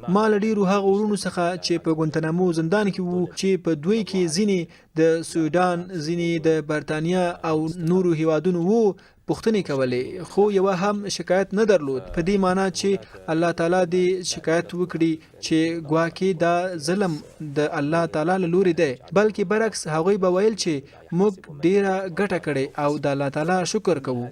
ما له ډیرو هغه ورونو څخه چې په ګونتنامو زندان کې وو چې په دوی کې ځینې د سودان، ځینې د برتانیا او نورو هیوادونو وو، پوښتنې کولې، خو یوه هم شکایت نه درلود. په دې معنی چې الله تعالی دې شکایت وکړي چې ګواکې دا ظلم د الله تعالی له لوري دی، بلکې برعکس هغوی به ویل چې موږ ډیره ګټه کړې او د الله تعالی شکر کوو.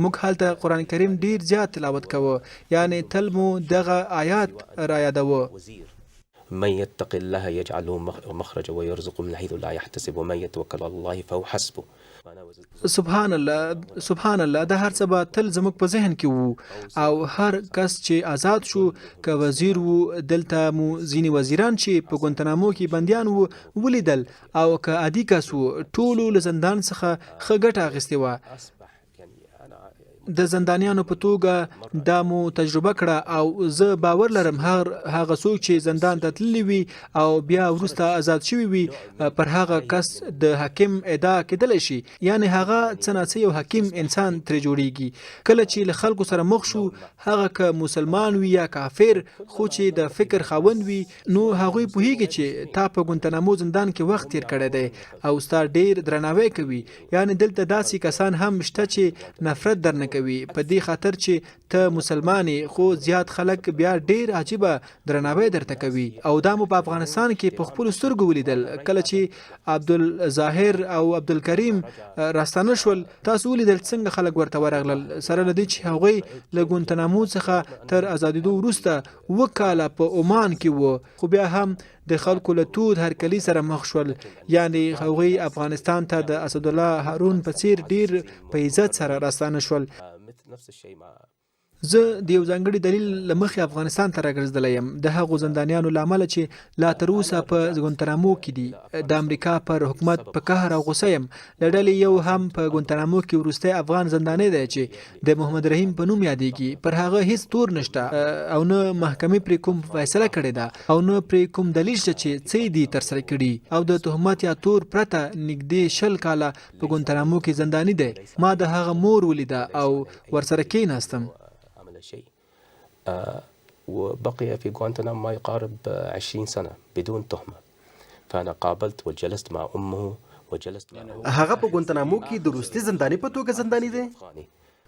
موږ هلته قرآن کریم ډیر زیات تلاوت کوو، یعنی تل مو دغه آیات را یادوو. من يتق الله يجعل له مخرجا ويرزقه من حيث لا يحتسب ومن يتوكل على الله فهو حسبه. سبحان الله، سبحان الله. دا هر څه به تل زموږ په ذهن کې وو او هر کس چې آزاد شو، که وزیر وو، دلته مو ځینې وزیران چې په ګونتنامو کې بندیان وو ولیدل، او که عادي کس وو، ټولو له زندان څخه ښه ګټه اخیستې وه. د زندانیانو په توګه دا مو تجربه کړه او زه باور لرم هغه څوک چې زندان ته تللی وي او بیا وروسته آزاد شوي وي، پر هغه کس د حاکم ادعا کېدلی شي. یعنی هغه څه ناڅه یو حکیم انسان ترې جوړیږي. کله چې له خلکو سره مخ شو، هغه که مسلمان وي یا کافر، خو چې د فکر خاوند وي، نو هغوی پوهیږي چې تا په ګونتنامو زندان کې وخت تیر کړی دی او ستا ډیر درناوی کوي. یعنی دلته داسې کسان هم شته چې نفرت درنه کوي په دې خاطر چې ته مسلمانې، خو زیات خلک بیا ډیر عجیبه درناوی درته کوي. او دا مو په افغانستان کې په خپلو سترګو ولیدل. کله چې عبدالظاهر او عبدالکریم راستانه شول، تاسو ولیدل څنګه خلک ورته ورغلل، سره له دې چې هغوی له ګونتنامو څخه تر آزادېدو وروسته 2 کاله په عمان کې وو، خو بیا هم د خلکو له تود هرکلي سره مخ شول. یعنی هغوی افغانستان ته د اسدالله هارون په څیر ډیر په عزت سره راستانه شول. زه د یو ځانګړي دلیل له مخې افغانستان ته راګرځېدلی یم، د هغو زندانیانو له امله چې لا تر اوسه په ګونتنامو کې دي. د امریکا پر حکومت په قهر او غوسه یم. له ډلې یو هم په ګونتنامو کې وروستی افغان زندانی دی چې د محمد رحیم په نوم یادېږي. پر هغه هیڅ تور نشته او نه محکمې پرې کوم فیصله کړې ده او نه پرې کوم دلیل شته چې څه یې دي ترسره کړي، او د تهمت یا تور پرته نږدې 20 کاله په ګونتنامو کې زندانی دی. ما د هغه مور ولیده او ورسره کېناستم. شيء وبقي في غوانتنامو ما يقارب 20 سنة بدون تهمة. فأنا قابلت وجلست مع أمه وجلست مع هغه په ګونتنامو کې د وروستي زنداني په توګه زنداني دی.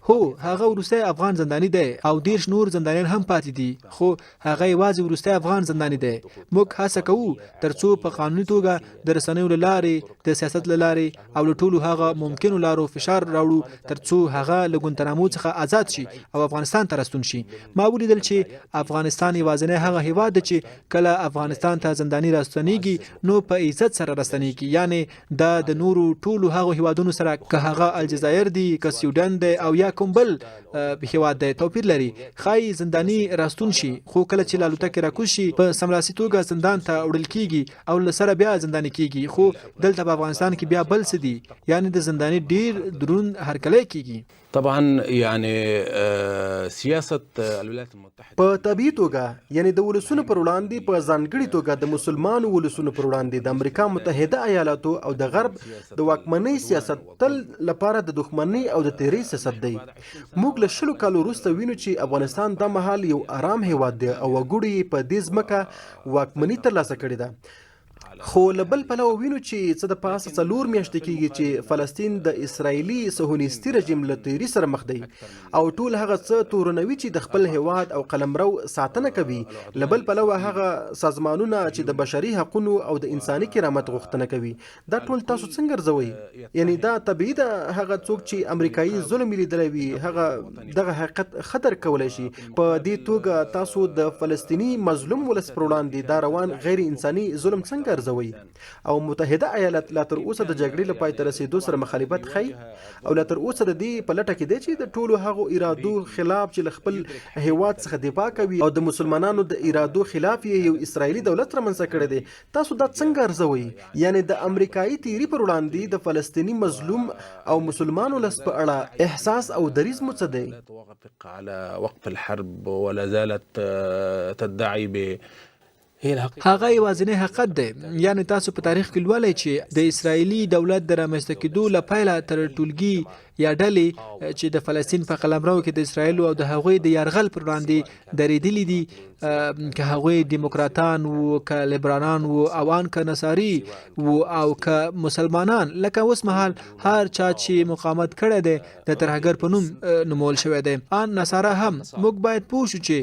هو هغه وروستی افغان زنداني دی او 10 نور زندانیان هم پاتې دي، خو هغه یوازې وروستی افغان زنداني دی. موږ هڅه کوو ترڅو په قانوني توګه د رسنیو له لارې، د سیاست له لارې او له ټولو هغه ممکنو لارو فشار راوړو ترڅو هغه له ګونتنامو څخه آزاد شي او افغانستان ته راستون شي. ما ولیدل چې افغانستان یوازینی هغه هیواد دی چې کله افغانستان ته زنداني راستنیږي نو په عزت سره راستنیږي، یعنی دا د نورو ټولو هغه هیوادونو سره که هغه الجزایر دی، که سویډن دی او یا کوم بل هیواد دی توپیر لري. خای زنداني راستون شي، خو کله چې لالوتکې راکوز شي په سملاسي توګه زندان ته وړل کیږي او له سره بیا زنداني کیږي. خو دلته په افغانستان کې بیا بل څه دي، یعنی د زنداني ډیر درون هرکلی کیږي. طبعا يعني سیاست الولايات المتحده په طبيعي توګه یعنی د ولسونو پر وړاندې په ځانګړي توګه د مسلمانو ولسونو پر وړاندې د امریکا متحده ایالاتو او د غرب د واکمنۍ سیاست تل لپاره د دښمنۍ او د تیري سیاست دی. موږ له 20 کالو وروسته وینو چې افغانستان د مهال یو آرام هیواد دی او وګړي په دې ځمکه واکمنۍ ترلاسه کړې ده. خو له بل پلوه وینو چې څه د پاسه 4 میاشتې کېږي چې فلسطین د اسرایلی صهیونیستي رژیم له تیري سره مخ دی او ټول هغه څه تورنوي چې د خپل هیواد او قلمرو ساتنه کوي. له بل پلوه هغه سازمانونه چې د بشري حقوقو او د انساني کرامت غوښتنه کوي. دا ټول تاسو څنګه ارزوئ؟ یعنی دا طبیعي ده هغه څوک چې امریکایي ظلم لیدلی وي هغه دغه حقیقت خطر کولی شي. په دې توګه تاسو د فلسطینی مظلوم ولس پر وړاندې دا روان غیر انساني ظلم څنګه ارزوئ؟ او متحده ایالات لا تر اوسه د جګړې له پای ته رسیدو سره مخالفت ښیي او لا تر اوسه د دې په لټه کې دی چې د ټولو هغو ارادو خلاف چې له خپل هیواد څخه دفاع کوي او د مسلمانانو د ارادو خلاف یو اسرائیلي دولت رامنځته کړی دی. تاسو دا څنګه ارزوئ؟ یعنی د امریکایي تیري پر وړاندې د فلسطینی مظلوم او مسلمانو لس په اړه احساس او دریځ مو څه دی؟ توافق على وقف الحرب ولا زالت تدعي ب هغه یوازینی حقیقت دی. یعنی تاسو په تاریخ کې لولئ چې د اسرایلی دولت د رامنځته کېدو له پیله تر ټولګي یا ډلې چې د فلسطین په قلمرو کې د اسرایل او د هغوی د یرغل پر وړاندې درېدلي دي، که هغوی دیموکراتان وو، که لیبرالان وو، او ان که نصاري وو او که مسلمانان. لکه اوس مهال هر چا چې مقاومت کړی دی د ترهګر په نوم نومول شوی دی. ان نصارا هم. موږ باید پوه شو چې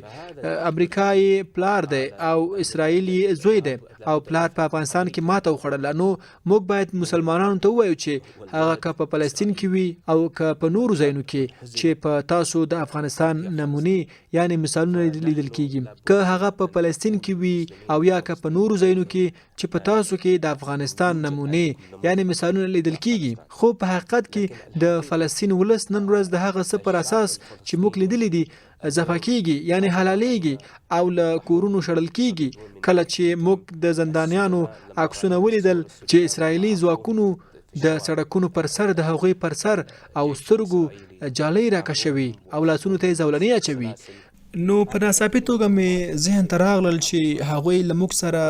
امریکایي پلار دی او اسرائیلي زوی دی او پلار په افغانستان کې ماته وخوړله. نو موږ باید مسلمانانو ته ووایو چې هغه که په فلسطین کې وي او که په نورو ځایونو کې چې په تاسو د افغانستان نمونې یعنی مثالونه لیدل کیږي، که هغه په فلسطین کې وي او یا که په نورو ځایونو کې چې په تاسو کې د افغانستان نمونې یعنی مثالونه لیدل کیږي، خو په حقیقت کې د فلسطین ولس نن ورځ د هغه څه پر اساس چې موږ لیدلی دي ځپه کیږي یعنی حلالېږي او له کورونو شړل کیږي. کله چې موږ د زندانیانو عکسونه ولیدل چې اسرائیلي ځواکونو د سړکونو پر سر د هغوی پر سر او سترګو جالۍ راکشوي او لاسونو ته یې زولنې اچوي، نو په ناڅاپي توګه مې ذهن ته راغلل چې هغوی له موږ سره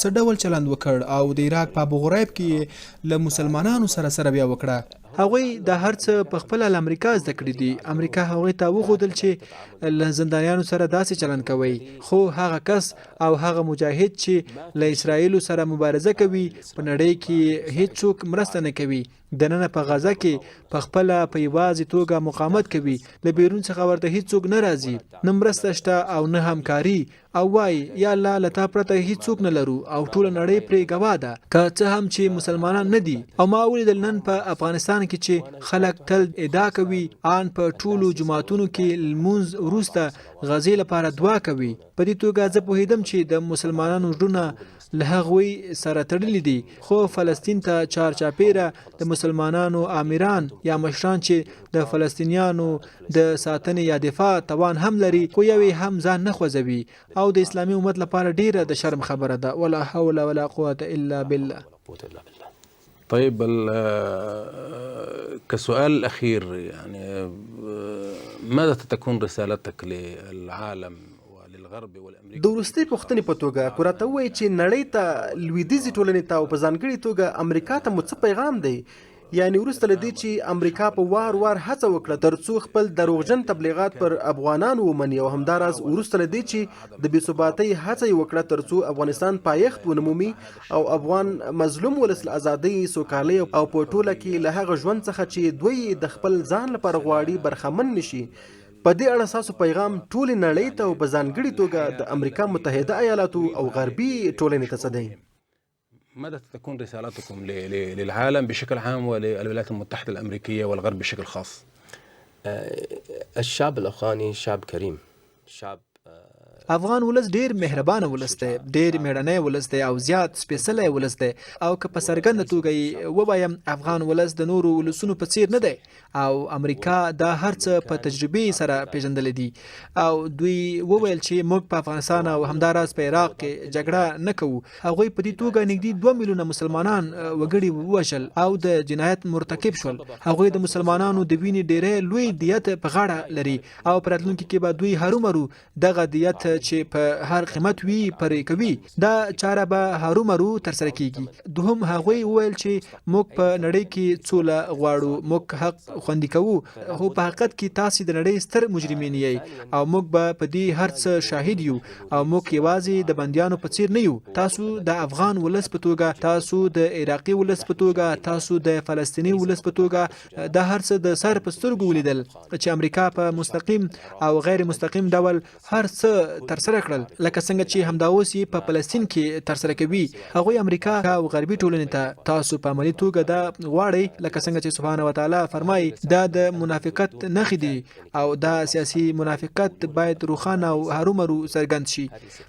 څه ډول چلند وکړ او د عراق په ابو غریب کې له مسلمانانو سره بیا وکړه. هغوی د هر څه په خپل له امریکا زده کړي دي. امریکا هغوی ته وښودل چې له زندانیانو سره داسې چلند کوي، خو هغه کس او هغه مجاهد چې له اسرائیلو سره مبارزه کوي په نړۍ کې هیڅوک مرسته نه کوي. دننه په غزه کې په خپل په یوازې توګه مقاومت کوي، له بیرون څخه ورته هیڅوک نه راځي، نه مرسته شته او نه همکاري، او وای یا الله له تا پرته هیڅوک نه لرو او ټوله نړۍ پرې ګواه ده، که څه هم چې مسلمانان نه دي. او ما ولیدل نن په افغانستان کې چې خلک تل ادعا کوي ان په ټولو جماعتونو کې لمونځ وروسته غزې لپاره دعا کوي. په دې توګه زه پوهېدم چې د مسلمانانو زړونه له هغوی سره تړلي دي، خو فلسطین ته چارچاپیره د مسلمانانو امیران یا مشران چې د فلسطینیانو د ساتنې یا دفاع توان هم لري، خو یو هم ځان نه خوځوي او د اسلامي امت لپاره ډیره د شرم خبره ده. ولا حول ولا قوة الا بالله. طيب كسؤال الأخير يعني ماذا تكون رسالتك للعالم وللغرب والأمريكا؟ د وروستۍ پوښتنې په توګه که راته ووایي چې نړۍ ته لویدیځې ټولنې ته او په ځانګړې توګه امریکا ته مو څه پیغام دی؟ یعنی وروسته له دې چې امریکا په وار وار هڅه وکړه ترڅو خپل دروغجن تبلیغات پر افغانانو ومني او همداراز وروسته له دې چې د بې ثباتۍ هڅه یې وکړه ترڅو افغانستان پایښت ونمومي او افغان مظلوم ولس له ازادۍ سوکالۍ او په ټوله کې له هغه ژوند څخه چې دوی د خپل ځان لپاره غواړي برخمن نشي. په دې اړه ستاسو پیغام ټولې نړۍ ته او په ځانګړې توګه د امریکا متحده ایالاتو او غربي ټولنې ته څه دی؟ ماذا تكون رسالتكم للعالم بشكل عام وللولايات المتحدة الأمريكية والغرب بشكل خاص؟ الشعب الأفغاني شعب كريم، شعب افغان ولس ډیر مهربانه ولس دی، ډیر میړنی ولس دی او زیات سپیڅلی ولس دی او که په څرګنده توګه یې ووایم افغان ولس د نورو ولسونو په څیر نه دی او امریکا دا هر څه په تجربې سره پیژندلی دي او دوی وویل چې موږ په افغانستان او همداراز په عراق کې جګړه نه کوو. هغوی په دې توګه نږدې 2 میلیونه مسلمانان وګړي ووژل او د جنایت مرتکب شول. هغوی د مسلمانانو د وینې ډیری لوی دیت په غاړه لري او په راتلونکي کې به دوی هرومرو دغه دیت چې په هر قیمت وی پرې کوي. دا چاره به هرومرو ترسره کیږي. دوهم هغوی وویل چې موږ په نړۍ کې سوله غواړو، موږ حق خوندي کوو، خو په حقیقت کې تاسو د نړۍ ستر مجرمین یې او موږ به په دې هر څه شاهد یو او موږ یوازې د بندیانو په څیر نه یو. تاسو د افغان ولس په توګه، تاسو د عراقي ولس په توګه، تاسو د فلسطیني ولس په توګه د هر څه د سر په سترګو ولیدل چې امریکا په مستقیم او غیر مستقیم ډول هر څه ترسره کړل، لکه څنګه چې همدا اوس یې په فلسطین کې ترسره کوي. هغوی امریکا او غربي ټولنې ته تاسو په عملي توګه دا غواړئ، لکه څنګه چې سبحانه وتعالی فرمایي دا د منافقت نښې دي او دا سیاسي منافقت باید روښانه او هرومرو څرګند شي.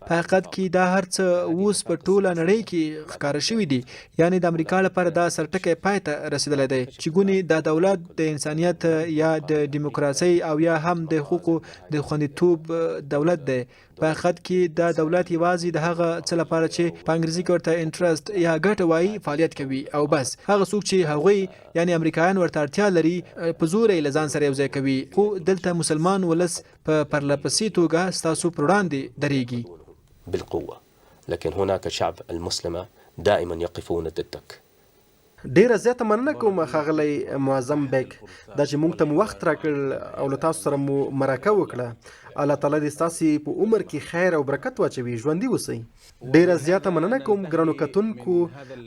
په حقیقت کې دا هر څه اوس په ټوله نړۍ کې ښکاره شوي دي، یعنی د امریکا لپاره دا سرټکی پای ته رسیدلی دی چې ګونې دا دولت د انسانیت یا د دیموکراسۍ او یا هم د حقوقو د خوندیتوب دولت دی. په حقیقت کې دا دولت یوازې د هغه څه لپاره چې په انګریزي کې ورته انټرست یا ګټه وایي فعالیت کوي او بس. هغه څوک چې هغوی یعنی امریکایان ورته اړتیا لري په زور یې له ځان سره یوځای کوي. خو دلته مسلمان ولس په پرلپسې توګه ستاسو پر وړاندې درېږي بالقوة، لكن هناك شعب المسلمة دائما يقفون ضدك. ډیره زیاته مننه کوم ښاغلی معظم بیگ دا چې موږ ته مو وخت راکړ او له تاسو سره مو مرکه وکړه. الله تعالی دې ستاسې په عمر کې خیر او برکت واچوي، ژوندي اوسئ. ډیره زیاته مننه کوم ګرانو کتونکو.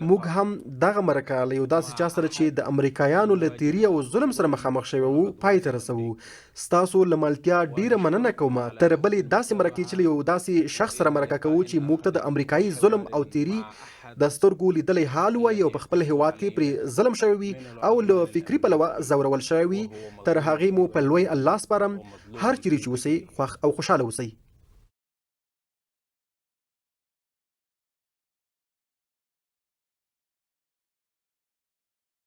موږ هم دغه مرکه له یو داسې چا سره چې د امریکایانو له تیري او ظلم سره مخامخ شوي وو پای ته رسوو. ستاسو له ملتیا ډیره مننه کوم. تر بلې داسې مرکې چې له یو داسې شخص سره مرکه کوو چې موږ ته د امریکایي ظلم او تیري د سترګو لیدلی حال وایي او په خپل هیواد کې پرې ظلم شوی وي او له فکري پلوه ځورول شوی وي. تر هغې مو په لوی الله سپارم هر چیرې چې اوسئ خوښ او خوشحاله اوسئ.